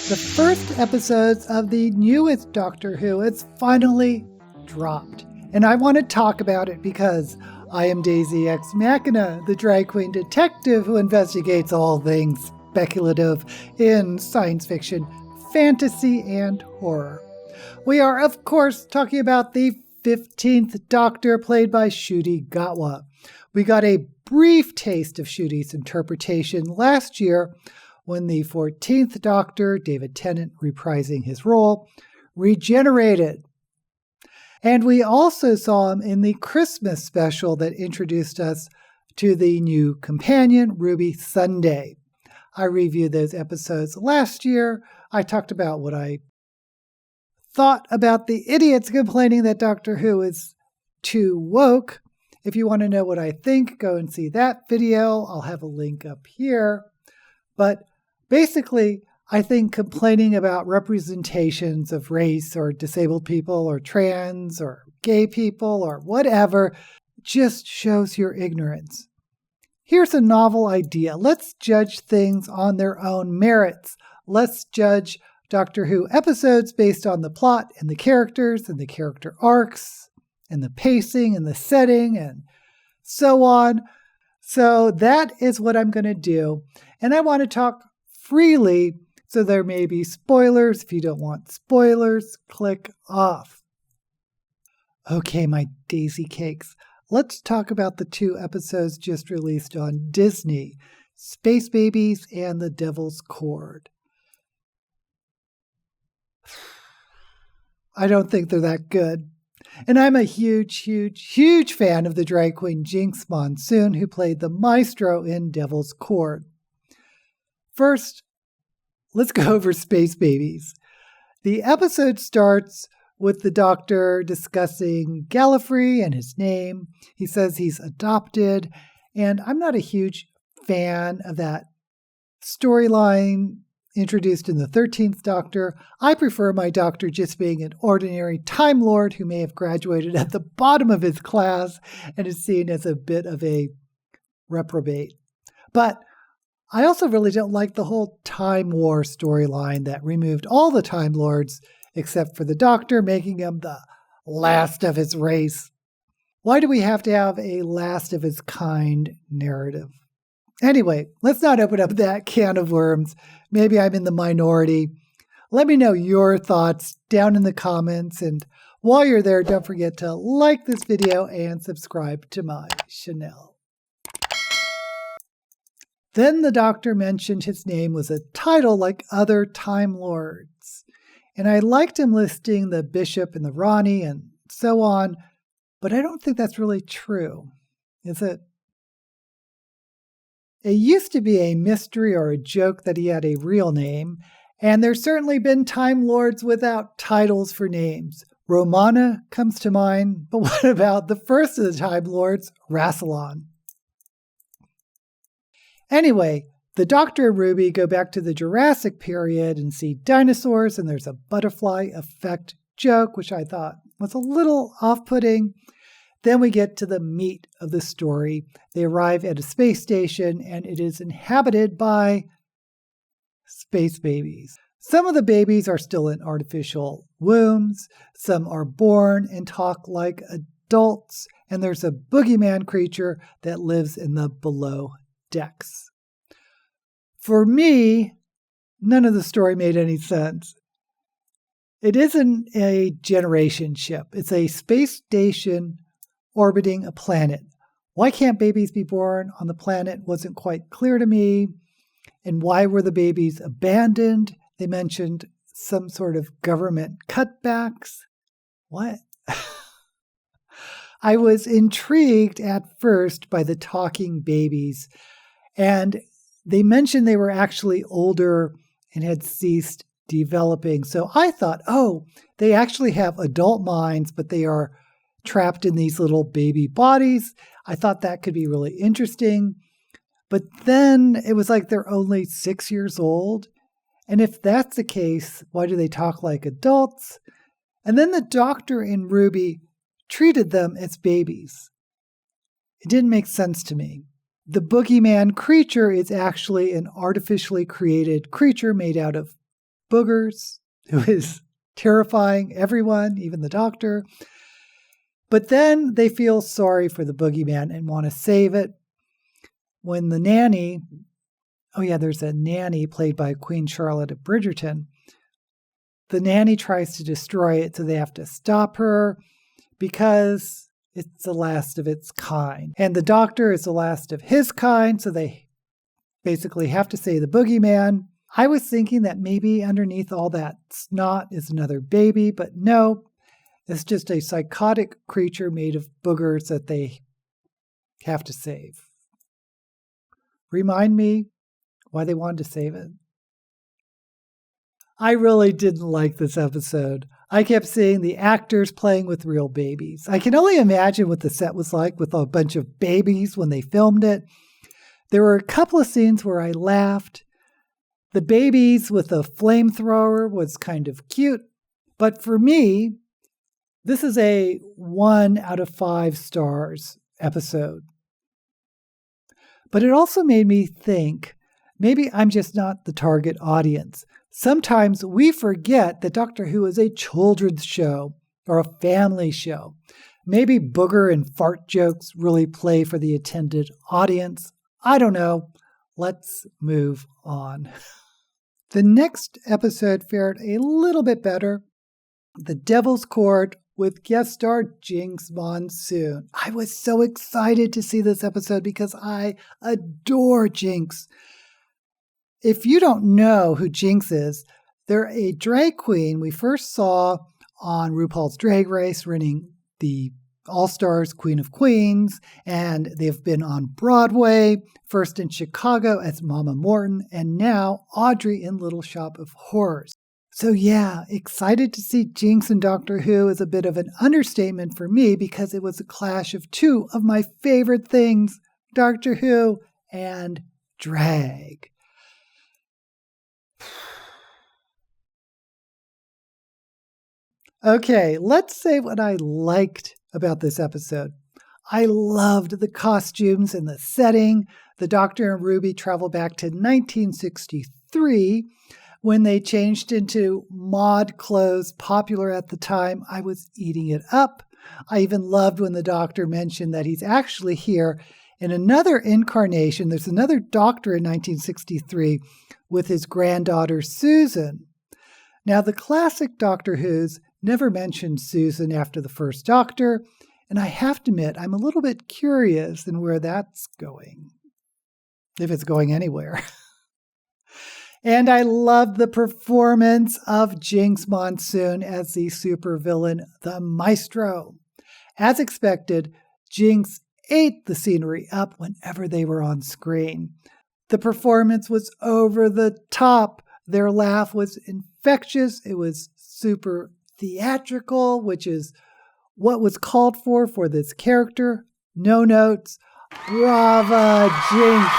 The first episodes of the newest Doctor Who has finally dropped. And I want to talk about it because I am Daisy Ex Machina, the drag queen detective who investigates all things speculative in science fiction, fantasy, and horror. We are, of course, talking about the 15th Doctor, played by Ncuti Gatwa. We got a brief taste of Ncuti's interpretation last year when the 14th Doctor, David Tennant reprising his role, regenerated. And we also saw him in the Christmas special that introduced us to the new companion, Ruby Sunday. I reviewed those episodes last year. I talked about what I thought about the idiots complaining that Doctor Who is too woke. If you want to know what I think, go and see that video. I'll have a link up here. But basically, I think complaining about representations of race or disabled people or trans or gay people or whatever just shows your ignorance. Here's a novel idea. Let's judge things on their own merits. Let's judge Doctor Who episodes based on the plot and the characters and the character arcs and the pacing and the setting and so on. So that is what I'm going to do. And I want to talk freely, so there may be spoilers. If you don't want spoilers, click off. Okay, my daisy cakes. Let's talk about the two episodes just released on Disney, Space Babies and The Devil's Chord. I don't think they're that good. And I'm a huge fan of the drag queen Jinkx Monsoon, who played the maestro in Devil's Chord. First, let's go over Space Babies. The episode starts with the Doctor discussing Gallifrey and his name. He says he's adopted, and I'm not a huge fan of that storyline introduced in the 13th Doctor. I prefer my Doctor just being an ordinary Time Lord who may have graduated at the bottom of his class and is seen as a bit of a reprobate. But I also really don't like the whole Time War storyline that removed all the Time Lords except for the Doctor, making him the last of his race. Why do we have to have a last of his kind narrative? Anyway, let's not open up that can of worms. Maybe I'm in the minority. Let me know your thoughts down in the comments. And while you're there, don't forget to like this video and subscribe to my channel. Then the Doctor mentioned his name was a title like other Time Lords. And I liked him listing the Bishop and the Ronnie and so on, but I don't think that's really true, is it? It used to be a mystery or a joke that he had a real name, and there's certainly been Time Lords without titles for names. Romana comes to mind, but what about the first of the Time Lords, Rassilon? Anyway, the Doctor and Ruby go back to the Jurassic period and see dinosaurs, and there's a butterfly effect joke, which I thought was a little off-putting. Then we get to the meat of the story. They arrive at a space station, and it is inhabited by space babies. Some of the babies are still in artificial wombs. Some are born and talk like adults. And there's a boogeyman creature that lives in the below decks. For me, none of the story made any sense. It isn't a generation ship. It's a space station orbiting a planet. Why can't babies be born on the planet wasn't quite clear to me. And why were the babies abandoned? They mentioned some sort of government cutbacks. What? I was intrigued at first by the talking babies, and they mentioned they were actually older and had ceased developing. So I thought, oh, they actually have adult minds, but they are trapped in these little baby bodies. I thought that could be really interesting. But then it was like they're only 6 years old. And if that's the case, why do they talk like adults? And then the Doctor and Ruby treated them as babies. It didn't make sense to me. the boogeyman creature is actually an artificially created creature made out of boogers who is terrifying everyone, even the doctor. But then they feel sorry for the boogeyman and want to save it. When the nanny, there's a nanny played by Queen Charlotte of Bridgerton. The nanny tries to destroy it, so they have to stop her because it's the last of its kind. And the doctor is the last of his kind, so they basically have to save the boogeyman. I was thinking that maybe underneath all that snot is another baby, but no, it's just a psychotic creature made of boogers that they have to save. Remind me why they wanted to save it. I really didn't like this episode. I kept seeing the actors playing with real babies. I can only imagine what the set was like with a bunch of babies when they filmed it. There were a couple of scenes where I laughed. The babies with a flamethrower was kind of cute. But for me, this is a 1 out of 5 stars episode. But it also made me think, maybe I'm just not the target audience. Sometimes we forget that Doctor Who is a children's show or a family show. Maybe booger and fart jokes really play for the intended audience. I don't know. Let's move on. The next episode fared a little bit better. The Devil's Chord with guest star Jinkx Monsoon. I was so excited to see this episode because I adore Jinkx. If you don't know who Jinkx is, they're a drag queen we first saw on RuPaul's Drag Race, winning the All-Stars Queen of Queens, and they've been on Broadway, first in Chicago as Mama Morton, and now Audrey in Little Shop of Horrors. So yeah, excited to see Jinkx in Doctor Who is a bit of an understatement for me because it was a clash of two of my favorite things, Doctor Who and drag. Okay, let's say what I liked about this episode. I loved the costumes and the setting. The Doctor and Ruby travel back to 1963 when they changed into mod clothes popular at the time. I was eating it up. I even loved when the Doctor mentioned that he's actually here in another incarnation. There's another Doctor in 1963 with his granddaughter Susan. Now, the classic Doctor Who's never mentioned Susan after the first Doctor, and I have to admit, I'm a little bit curious in where that's going, if it's going anywhere. And I love the performance of Jinkx Monsoon as the supervillain, the Maestro. As expected, Jinkx ate the scenery up whenever they were on screen. The performance was over the top. Their laugh was infectious. It was super theatrical, which is what was called for this character. No notes. Brava, Jinkx.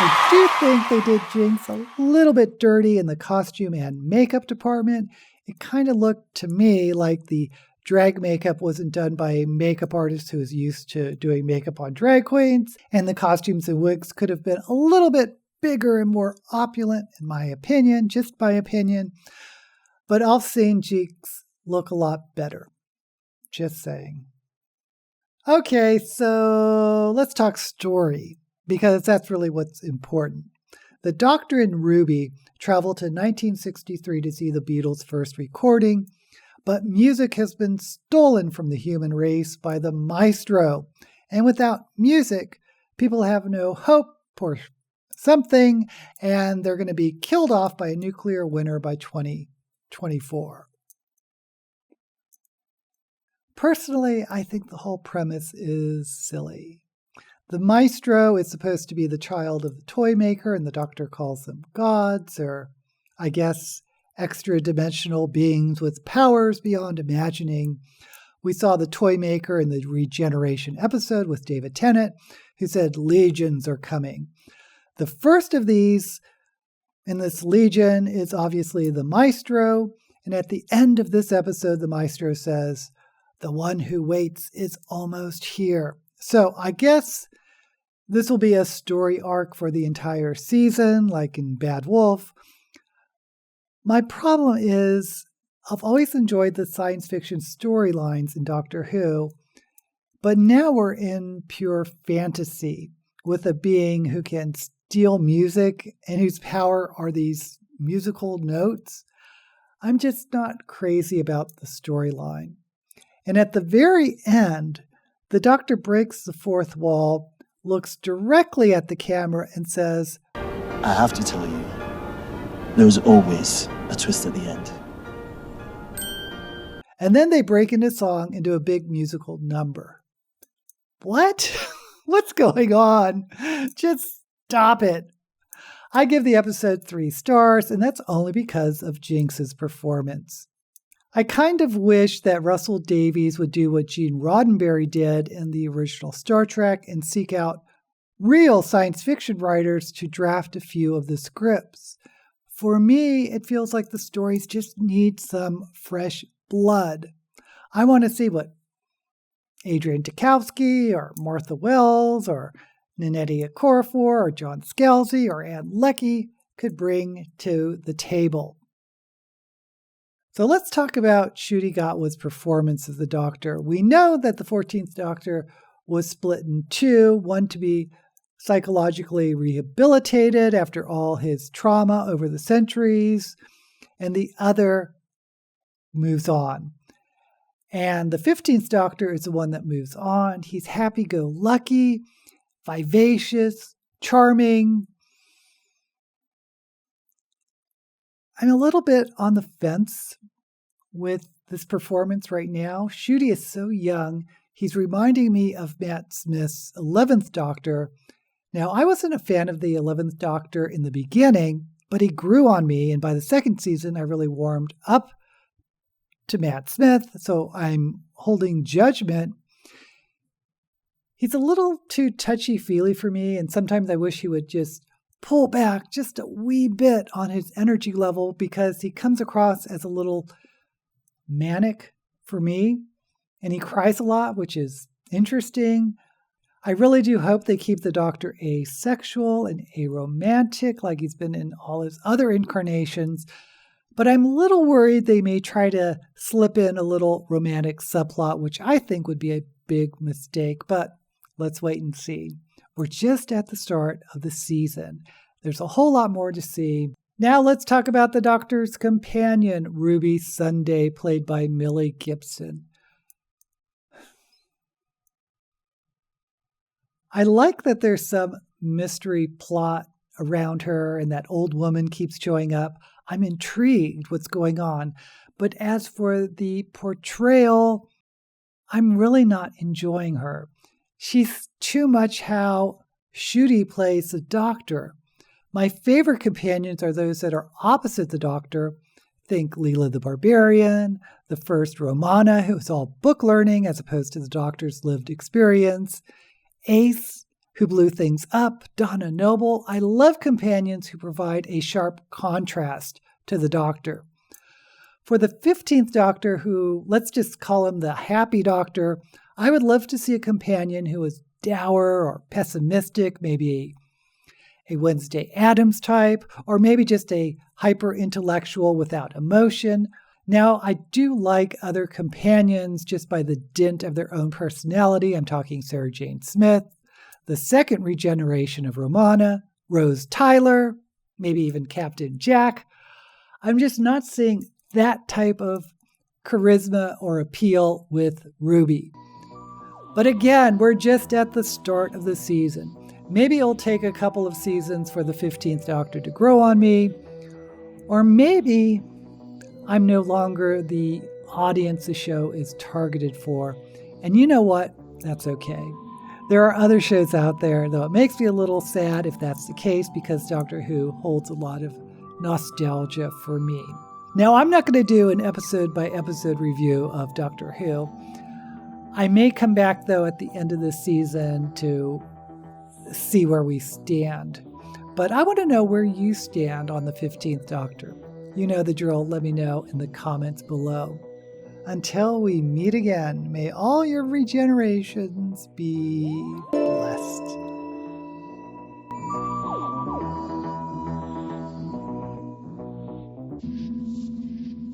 I do think they did Jinkx a little bit dirty in the costume and makeup department. It kind of looked to me like the drag makeup wasn't done by a makeup artist who is used to doing makeup on drag queens, and the costumes and wigs could have been a little bit bigger and more opulent, in my opinion, just my opinion. But I've seen Jinkx look a lot better. Just saying. Okay, so let's talk story, because that's really what's important. The Doctor and Ruby travel to 1963 to see the Beatles' first recording, but music has been stolen from the human race by the Maestro. And without music, people have no hope or something, and they're going to be killed off by a nuclear winter by 2024. Personally, I think the whole premise is silly. The Maestro is supposed to be the child of the toy maker, and the Doctor calls them gods, or I guess extra-dimensional beings with powers beyond imagining. We saw the toy maker in the Regeneration episode with David Tennant, who said legions are coming. The first of these in this legion is obviously the Maestro, and at the end of this episode, the Maestro says, "The one who waits is almost here." So I guess this will be a story arc for the entire season, like in Bad Wolf. My problem is I've always enjoyed the science fiction storylines in Doctor Who, but now we're in pure fantasy with a being who can steal music and whose power are these musical notes. I'm just not crazy about the storyline. And at the very end, the Doctor breaks the fourth wall, looks directly at the camera and says, I have to tell you, there's always a twist at the end. And then they break into song and do a big musical number. What? What's going on? Just stop it. I give the episode 3 stars, and that's only because of Jinkx's performance. I kind of wish that Russell Davies would do what Gene Roddenberry did in the original Star Trek and seek out real science fiction writers to draft a few of the scripts. For me, it feels like the stories just need some fresh blood. I want to see what Adrian Tchaikovsky or Martha Wells or Nnedi Okorafor or John Scalzi or Anne Leckie could bring to the table. So let's talk about Ncuti Gatwa's performance as the Doctor. We know that the 14th Doctor was split in two, one to be psychologically rehabilitated after all his trauma over the centuries, and the other moves on. And the 15th Doctor is the one that moves on. He's happy-go-lucky, vivacious, charming. I'm a little bit on the fence with this performance right now. Ncuti is so young. He's reminding me of Matt Smith's 11th Doctor. Now, I wasn't a fan of the 11th Doctor in the beginning, but he grew on me, and by the second season, I really warmed up to Matt Smith, so I'm holding judgment. He's a little too touchy-feely for me, and sometimes I wish he would just pull back just a wee bit on his energy level because he comes across as a little manic for me, and he cries a lot, which is interesting. I really do hope they keep the Doctor asexual and aromantic like he's been in all his other incarnations, but I'm a little worried they may try to slip in a little romantic subplot, which I think would be a big mistake, but let's wait and see. We're just at the start of the season. There's a whole lot more to see. Now let's talk about the Doctor's companion, Ruby Sunday, played by Millie Gibson. I like that there's some mystery plot around her and that old woman keeps showing up. I'm intrigued what's going on. But as for the portrayal, I'm really not enjoying her. She's too much how Ncuti plays the Doctor. My favorite companions are those that are opposite the Doctor. Think Leela the Barbarian, the first Romana, who was all book learning as opposed to the Doctor's lived experience, Ace, who blew things up, Donna Noble. I love companions who provide a sharp contrast to the Doctor. For the 15th Doctor, who, let's just call him the happy Doctor, I would love to see a companion who is dour or pessimistic, maybe a Wednesday Addams type, or maybe just a hyper-intellectual without emotion. Now, I do like other companions just by the dint of their own personality. I'm talking Sarah Jane Smith, the second regeneration of Romana, Rose Tyler, maybe even Captain Jack. I'm just not seeing that type of charisma or appeal with Ruby. But again, we're just at the start of the season. Maybe it'll take a couple of seasons for the 15th Doctor to grow on me, or maybe I'm no longer the audience the show is targeted for. And you know what? That's okay. There are other shows out there, though it makes me a little sad if that's the case, because Doctor Who holds a lot of nostalgia for me. Now, I'm not going to do an episode-by-episode review of Doctor Who. I may come back, though, at the end of the season to see where we stand. But I want to know where you stand on the 15th Doctor. You know the drill. Let me know in the comments below. Until we meet again, may all your regenerations be blessed.